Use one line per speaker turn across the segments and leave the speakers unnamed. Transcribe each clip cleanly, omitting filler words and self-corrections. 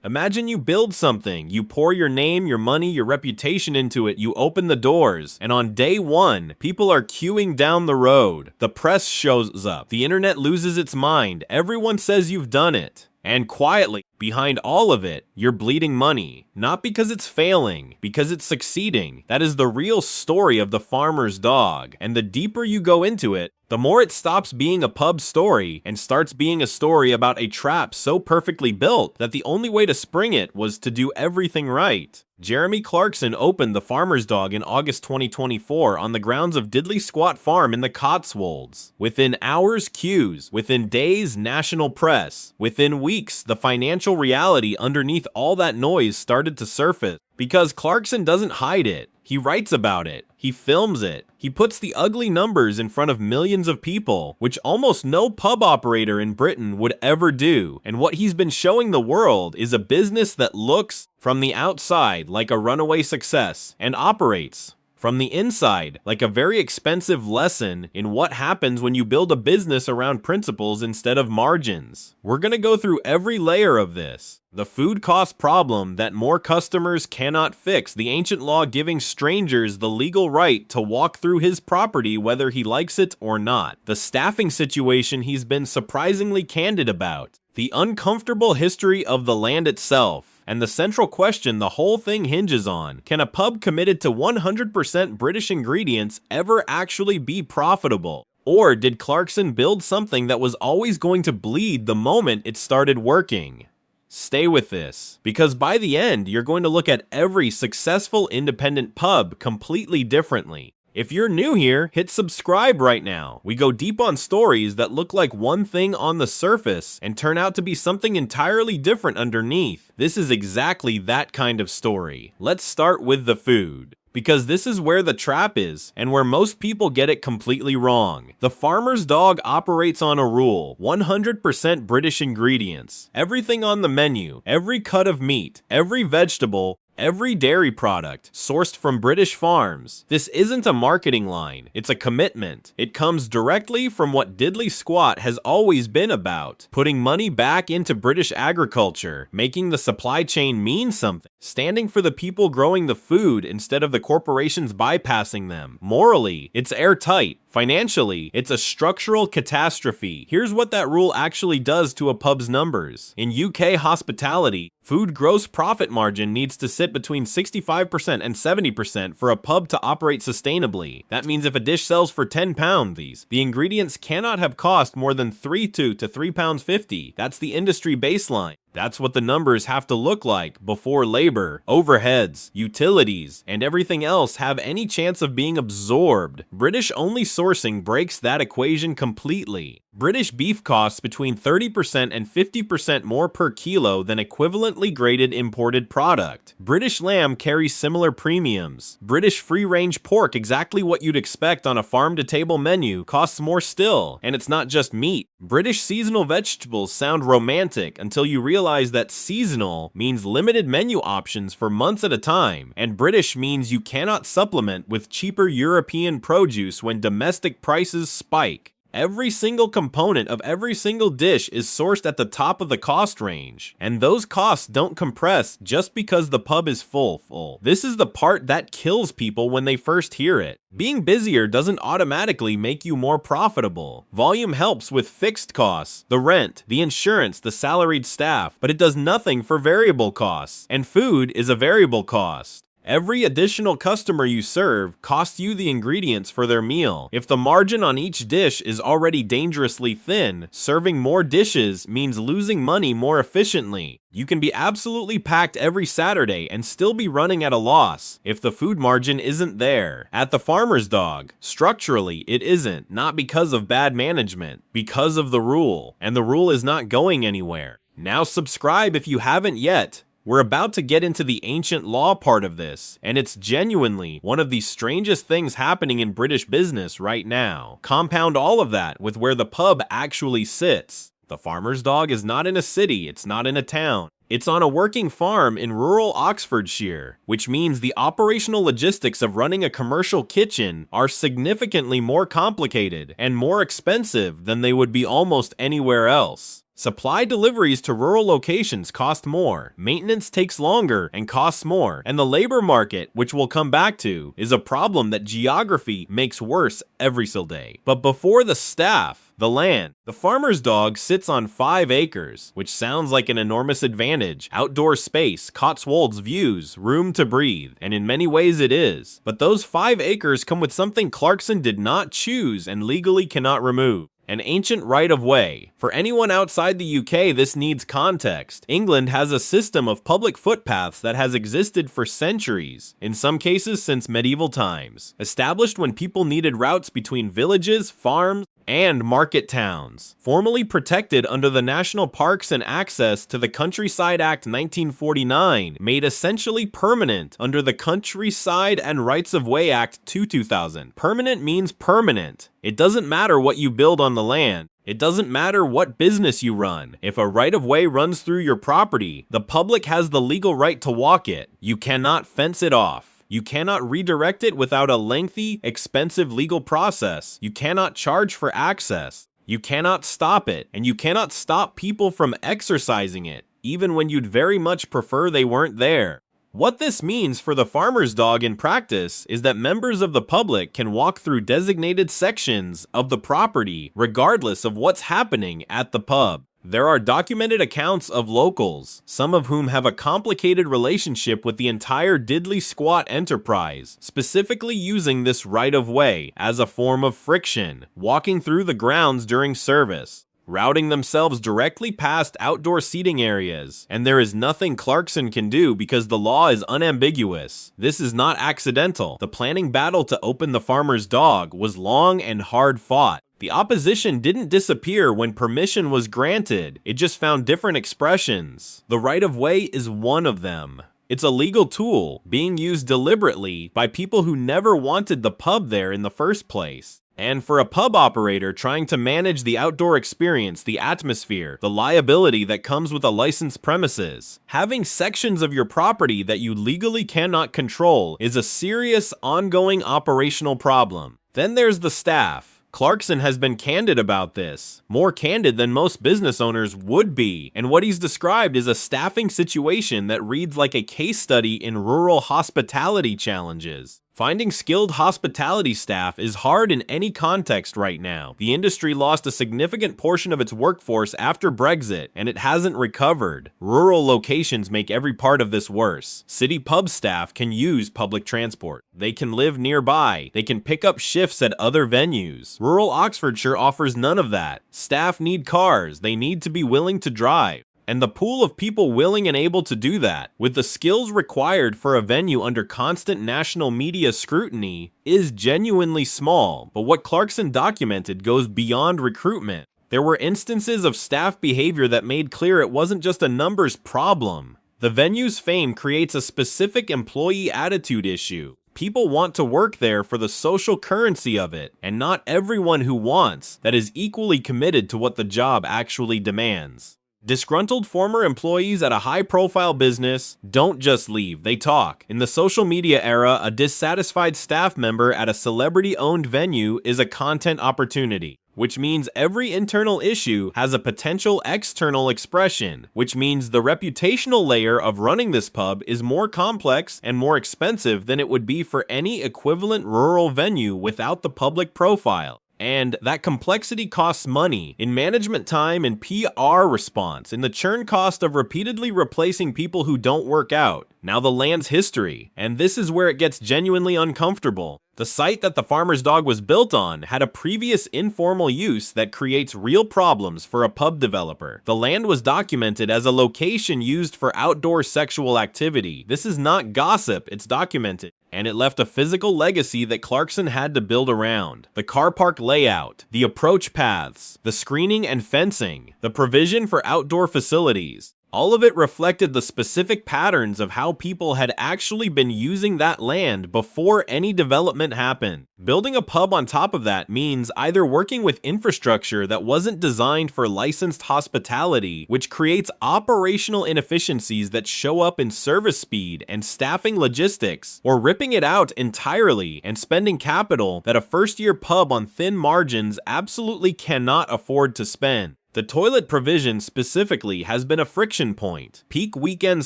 Imagine you build something, you pour your name, your money, your reputation into it, you open the doors, and on day one, people are queuing down the road. The press shows up, the internet loses its mind, everyone says you've done it. And quietly, behind all of it, you're bleeding money. Not because it's failing, because it's succeeding. That is the real story of the farmer's dog. And the deeper you go into it, the more it stops being a pub story and starts being a story about a trap so perfectly built that the only way to spring it was to do everything right. Jeremy Clarkson opened the Farmer's Dog in August 2024 on the grounds of Diddley Squat Farm in the Cotswolds. Within hours, queues. Within days, national press. Within weeks, the financial reality underneath all that noise started to surface. Because Clarkson doesn't hide it. He writes about it. He films it. He puts the ugly numbers in front of millions of people, which almost no pub operator in Britain would ever do. And what he's been showing the world is a business that looks, from the outside, like a runaway success, and operates, from the inside, like a very expensive lesson in what happens when you build a business around principles instead of margins. We're gonna go through every layer of this. The food cost problem that more customers cannot fix, the ancient law giving strangers the legal right to walk through his property whether he likes it or not. The staffing situation he's been surprisingly candid about. The uncomfortable history of the land itself. And the central question the whole thing hinges on, can a pub committed to 100% British ingredients ever actually be profitable? Or did Clarkson build something that was always going to bleed the moment it started working? Stay with this, because by the end, you're going to look at every successful independent pub completely differently. If you're new here, hit subscribe right now. We go deep on stories that look like one thing on the surface and turn out to be something entirely different underneath. This is exactly that kind of story. Let's start with the food, because this is where the trap is and where most people get it completely wrong. The Farmer's Dog operates on a rule: 100% British ingredients. Everything on the menu, every cut of meat, every vegetable, every dairy product sourced from British farms. This isn't a marketing line, it's a commitment. It comes directly from what Diddley Squat has always been about: putting money back into British agriculture, making the supply chain mean something, standing for the people growing the food instead of the corporations bypassing them. Morally, it's airtight. Financially, it's a structural catastrophe. Here's what that rule actually does to a pub's numbers. In UK hospitality, food gross profit margin needs to sit between 65% and 70% for a pub to operate sustainably. That means if a dish sells for £10, the ingredients cannot have cost more than £3.2 to £3.50. That's the industry baseline. That's what the numbers have to look like before labor, overheads, utilities, and everything else have any chance of being absorbed. British-only sourcing breaks that equation completely. British beef costs between 30% and 50% more per kilo than equivalently graded imported product. British lamb carries similar premiums. British free-range pork, exactly what you'd expect on a farm-to-table menu, costs more still, and it's not just meat. British seasonal vegetables sound romantic until you realize that seasonal means limited menu options for months at a time, and British means you cannot supplement with cheaper European produce when domestic prices spike. Every single component of every single dish is sourced at the top of the cost range, and those costs don't compress just because the pub is full. This is the part that kills people when they first hear it. Being busier doesn't automatically make you more profitable. Volume helps with fixed costs, the rent, the insurance, the salaried staff, but it does nothing for variable costs, and food is a variable cost. Every additional customer you serve costs you the ingredients for their meal. If the margin on each dish is already dangerously thin, serving more dishes means losing money more efficiently. You can be absolutely packed every Saturday and still be running at a loss if the food margin isn't there. At the Farmer's Dog, structurally it isn't, not because of bad management, because of the rule, and the rule is not going anywhere. Now subscribe if you haven't yet. We're about to get into the ancient law part of this, and it's genuinely one of the strangest things happening in British business right now. Compound all of that with where the pub actually sits. The Farmer's Dog is not in a city, it's not in a town. It's on a working farm in rural Oxfordshire, which means the operational logistics of running a commercial kitchen are significantly more complicated and more expensive than they would be almost anywhere else. Supply deliveries to rural locations cost more, maintenance takes longer and costs more, and the labor market, which we'll come back to, is a problem that geography makes worse every single day. But before the staff, the land, the farmer's dog sits on 5 acres, which sounds like an enormous advantage. Outdoor space, Cotswolds views, room to breathe, and in many ways it is. But those 5 acres come with something Clarkson did not choose and legally cannot remove. An ancient right-of-way. For anyone outside the UK, this needs context. England has a system of public footpaths that has existed for centuries, in some cases since medieval times, established when people needed routes between villages, farms, and market towns. Formally protected under the National Parks and Access to the Countryside Act 1949, made essentially permanent under the Countryside and Rights of Way Act 2000. Permanent means permanent. It doesn't matter what you build on the land. It doesn't matter what business you run. If a right-of-way runs through your property, the public has the legal right to walk it. You cannot fence it off. You cannot redirect it without a lengthy, expensive legal process. You cannot charge for access. You cannot stop it, and you cannot stop people from exercising it, even when you'd very much prefer they weren't there. What this means for the farmer's dog in practice is that members of the public can walk through designated sections of the property regardless of what's happening at the pub. There are documented accounts of locals, some of whom have a complicated relationship with the entire diddly squat enterprise, specifically using this right-of-way as a form of friction, walking through the grounds during service, routing themselves directly past outdoor seating areas, and there is nothing Clarkson can do because the law is unambiguous. This is not accidental. The planning battle to open the farmer's dog was long and hard fought. The opposition didn't disappear when permission was granted, it just found different expressions. The right-of-way is one of them. It's a legal tool being used deliberately by people who never wanted the pub there in the first place. And for a pub operator trying to manage the outdoor experience, the atmosphere, the liability that comes with a licensed premises, having sections of your property that you legally cannot control is a serious, ongoing operational problem. Then there's the staff. Clarkson has been candid about this, more candid than most business owners would be, and what he's described is a staffing situation that reads like a case study in rural hospitality challenges. Finding skilled hospitality staff is hard in any context right now. The industry lost a significant portion of its workforce after Brexit, and it hasn't recovered. Rural locations make every part of this worse. City pub staff can use public transport. They can live nearby. They can pick up shifts at other venues. Rural Oxfordshire offers none of that. Staff need cars. They need to be willing to drive. And the pool of people willing and able to do that, with the skills required for a venue under constant national media scrutiny, is genuinely small. But what Clarkson documented goes beyond recruitment. There were instances of staff behavior that made clear it wasn't just a numbers problem. The venue's fame creates a specific employee attitude issue. People want to work there for the social currency of it, and not everyone who wants that is equally committed to what the job actually demands. Disgruntled former employees at a high-profile business don't just leave, they talk. In the social media era, a dissatisfied staff member at a celebrity-owned venue is a content opportunity, which means every internal issue has a potential external expression, which means the reputational layer of running this pub is more complex and more expensive than it would be for any equivalent rural venue without the public profile. And that complexity costs money in management time and PR response, in the churn cost of repeatedly replacing people who don't work out. Now the land's history, and this is where it gets genuinely uncomfortable. The site that the farmer's dog was built on had a previous informal use that creates real problems for a pub developer. The land was documented as a location used for outdoor sexual activity. This is not gossip, it's documented. And it left a physical legacy that Clarkson had to build around. The car park layout, the approach paths, the screening and fencing, the provision for outdoor facilities. All of it reflected the specific patterns of how people had actually been using that land before any development happened. Building a pub on top of that means either working with infrastructure that wasn't designed for licensed hospitality, which creates operational inefficiencies that show up in service speed and staffing logistics, or ripping it out entirely and spending capital that a first-year pub on thin margins absolutely cannot afford to spend. The toilet provision specifically has been a friction point. Peak weekend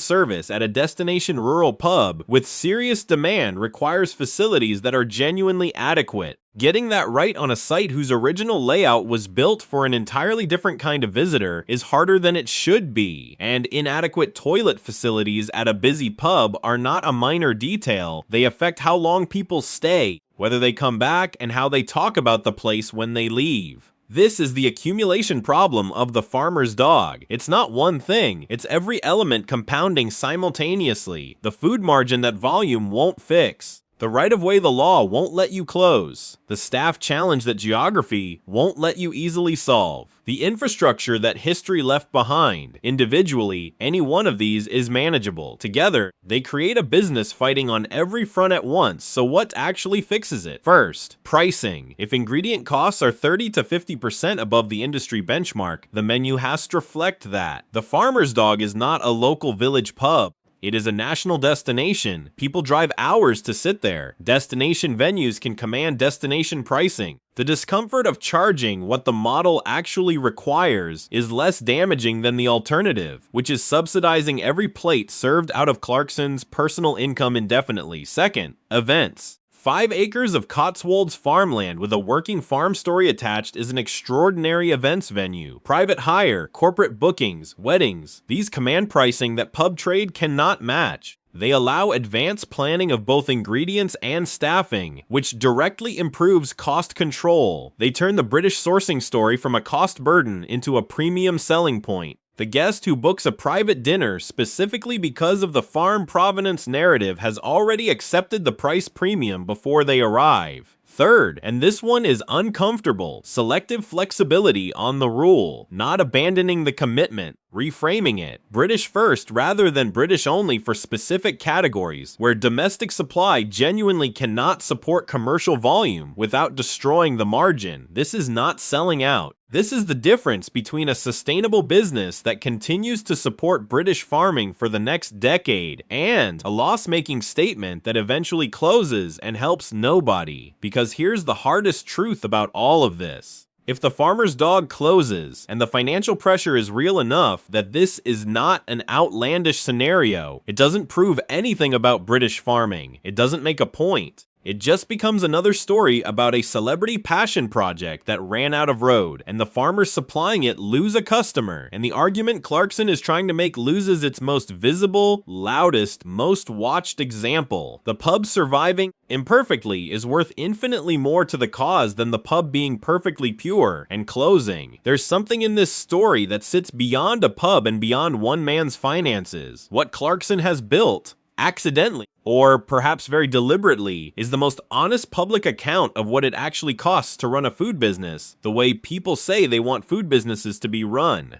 service at a destination rural pub with serious demand requires facilities that are genuinely adequate. Getting that right on a site whose original layout was built for an entirely different kind of visitor is harder than it should be, and inadequate toilet facilities at a busy pub are not a minor detail. They affect how long people stay, whether they come back, and how they talk about the place when they leave. This is the accumulation problem of the farmer's dog. It's not one thing, it's every element compounding simultaneously. The food margin that volume won't fix. The right-of-way the law won't let you close. The staff challenge that geography won't let you easily solve. The infrastructure that history left behind. Individually, any one of these is manageable. Together, they create a business fighting on every front at once, so what actually fixes it? First, pricing. If ingredient costs are 30 to 50% above the industry benchmark, the menu has to reflect that. The farmer's dog is not a local village pub. It is a national destination. People drive hours to sit there. Destination venues can command destination pricing. The discomfort of charging what the model actually requires is less damaging than the alternative, which is subsidizing every plate served out of Clarkson's personal income indefinitely. Second, events. 5 acres of Cotswolds farmland with a working farm story attached is an extraordinary events venue. Private hire, corporate bookings, weddings. These command pricing that pub trade cannot match. They allow advanced planning of both ingredients and staffing, which directly improves cost control. They turn the British sourcing story from a cost burden into a premium selling point. The guest who books a private dinner specifically because of the farm provenance narrative has already accepted the price premium before they arrive. Third, and this one is uncomfortable, selective flexibility on the rule, not abandoning the commitment, reframing it. British first rather than British only for specific categories, where domestic supply genuinely cannot support commercial volume without destroying the margin. This is not selling out. This is the difference between a sustainable business that continues to support British farming for the next decade and a loss-making statement that eventually closes and helps nobody. Because here's the hardest truth about all of this. If the farmer's dog closes, and the financial pressure is real enough that this is not an outlandish scenario, it doesn't prove anything about British farming. It doesn't make a point. It just becomes another story about a celebrity passion project that ran out of road, and the farmers supplying it lose a customer, and the argument Clarkson is trying to make loses its most visible, loudest, most watched example. The pub surviving imperfectly is worth infinitely more to the cause than the pub being perfectly pure and closing. There's something in this story that sits beyond a pub and beyond one man's finances. What Clarkson has built, accidentally, or perhaps very deliberately, is the most honest public account of what it actually costs to run a food business, the way people say they want food businesses to be run.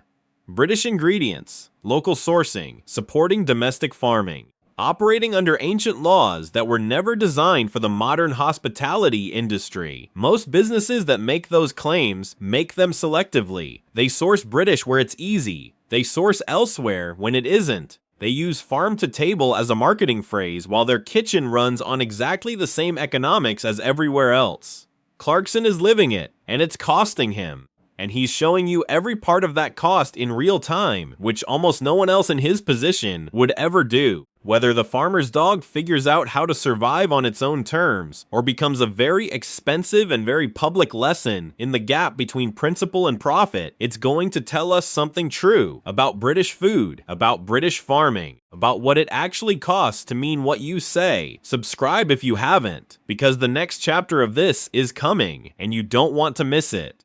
British ingredients, local sourcing, supporting domestic farming, operating under ancient laws that were never designed for the modern hospitality industry. Most businesses that make those claims make them selectively. They source British where it's easy. They source elsewhere when it isn't. They use farm to table as a marketing phrase while their kitchen runs on exactly the same economics as everywhere else. Clarkson is living it, and it's costing him. And he's showing you every part of that cost in real time, which almost no one else in his position would ever do. Whether the farmer's dog figures out how to survive on its own terms, or becomes a very expensive and very public lesson in the gap between principle and profit, it's going to tell us something true about British food, about British farming, about what it actually costs to mean what you say. Subscribe if you haven't, because the next chapter of this is coming, and you don't want to miss it.